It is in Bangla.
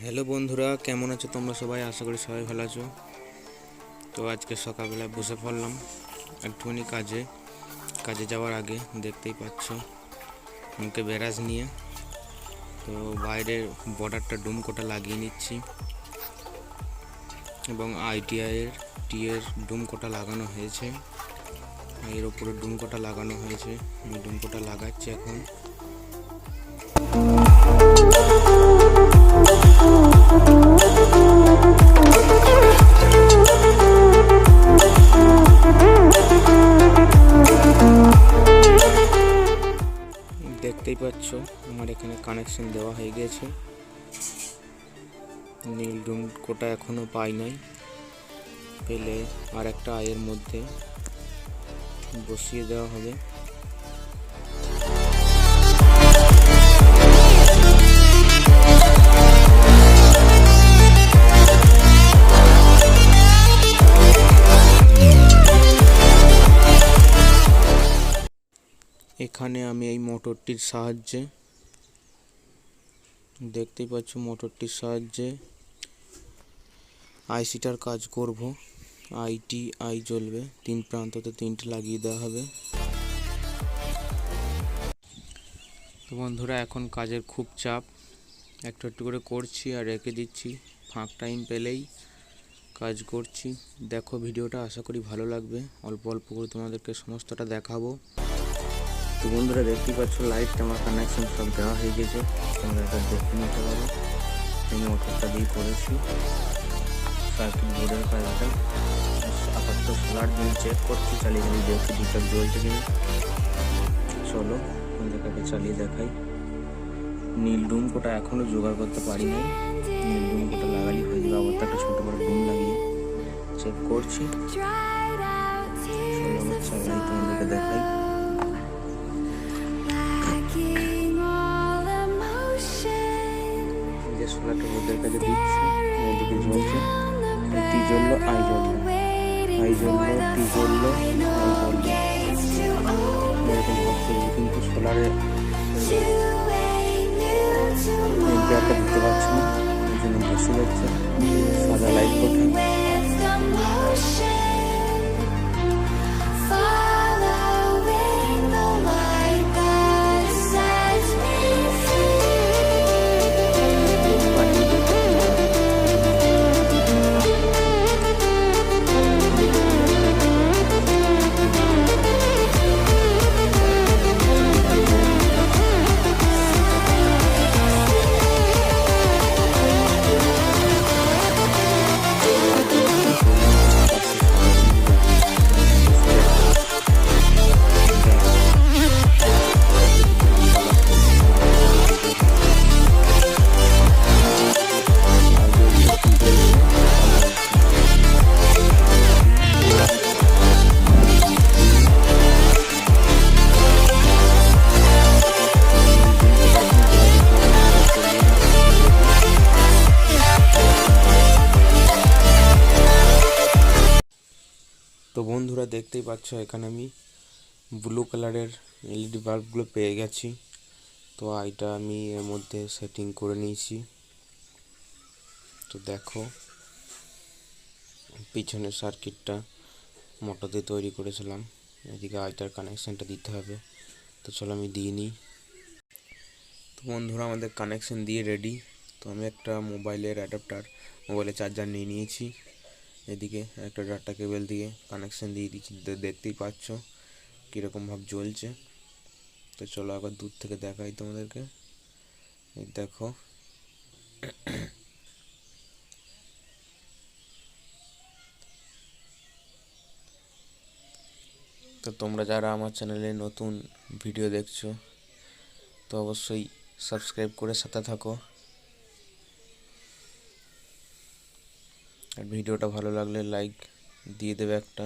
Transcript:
হ্যালো বন্ধুরা, কেমন আছো তোমরা সবাই? আশা করি সবাই ভালো আছো। তো আজকে সকালবেলা বসে পড়লাম একটুখানি কাজে যাওয়ার আগে দেখতেই পাচ্ছ মুখে ব্যারাজ নিয়ে। তো বাইরের বর্ডারটা ডুমকোটা লাগিয়ে নিচ্ছি এবং আইটিআইয়ের টিয়ের ডুমকোটা লাগানো হয়েছে, এর ওপরে ডুমকোটা লাগানো হয়েছে। আমি ডুমকোটা লাগাচ্ছি এখন। দেখতেই পাচ্ছ আমার এখানে কানেকশন দেওয়া হয়ে গেছে। নীল ডুমকোটা এখনো পাই নাই, পেলে আর একটা আয়ের মধ্যে বসিয়ে দেওয়া হবে। এখানে আমি এই মোটরটির সাহায্যে দেখতেই পাচ্ছ মোটরটির সাহায্যে আইসিটার কাজ করব। আই জ্বলবে, তিন প্রান্ততে তিনটে লাগিয়ে দেওয়া হবে। তো বন্ধুরা, এখন কাজের খুব চাপ, একটু একটু করে করছি আর রেখে দিচ্ছি, ফাঁক টাইম পেলেই কাজ করছি। দেখো ভিডিওটা, আশা করি ভালো লাগবে। অল্প অল্প করে তোমাদেরকে সমস্তটা দেখাবো। তো বন্ধুরা, দেখতেই পাচ্ছ লাইটটা আমার কানেকশন সব দেওয়া হয়ে গেছে, তোমরা এটা দেখে নিতে পারো। এই মোটরটা দিয়ে করেছি সার্কিট বোর্ডের কাজটা। আপাতত সোলার দিয়ে চেক করছি, চালিয়ে দেখছি ঠিকঠাক জ্বলছে কিনা। চলো তোমাদেরকে চালিয়ে দেখাই। নীল ডুমকোটা এখনো জোগাড় করতে পারি নাই, নীল ডুমকোটা লাগালি হয়ে যাবে। আবার একটা ছোট বড় ডুম লাগিয়ে চেক করছি। চলো আবার চালাই, তোমাদেরকে দেখাই। যে সোলারটা বোর্ডের কাছে দিচ্ছি, এদিকে জ্বলছে। টি জ্বললো, আই জ্বললো, আই জ্বললো, টি জ্বললো, আই জ্বললো। এরকম হচ্ছে, কিন্তু সোলারে এম্পিয়ারটা দিতে পারছি না, এই জন্য বসে যাচ্ছে। সাদা লাইট কোথায়? তো বন্ধুরা, দেখতেই পাচ্ছ এখানে আমি ব্লু কালারের এলইডি বাল্বগুলো পেয়ে গেছি। তো এইটা আমি এর মধ্যে সেটিং করে নিয়েছি। তো দেখো, পিছনের সার্কিটটা মোটর দিয়ে তৈরি করেছিলাম, এদিকে আইটার কানেকশানটা দিতে হবে। তো চলো আমি দিয়ে নিই। তো বন্ধুরা, আমাদের কানেকশান দিয়ে রেডি। তো আমি একটা মোবাইলের চার্জার নিয়ে নিয়েছি, এদিকে একটা ডাটা কেবল দিয়ে কানেকশান দিয়ে দিচ্ছি। দেখতেই পাচ্ছ কীরকমভাবে জ্বলছে। তো চলো আবার দূর থেকে দেখাই তোমাদেরকে। এই দেখো, তো তোমরা যারা আমার চ্যানেলে নতুন ভিডিও দেখছো, তো অবশ্যই সাবস্ক্রাইব করে সাথে থাকো। আর ভিডিওটা ভালো লাগলে লাইক দিয়ে দেবে একটা।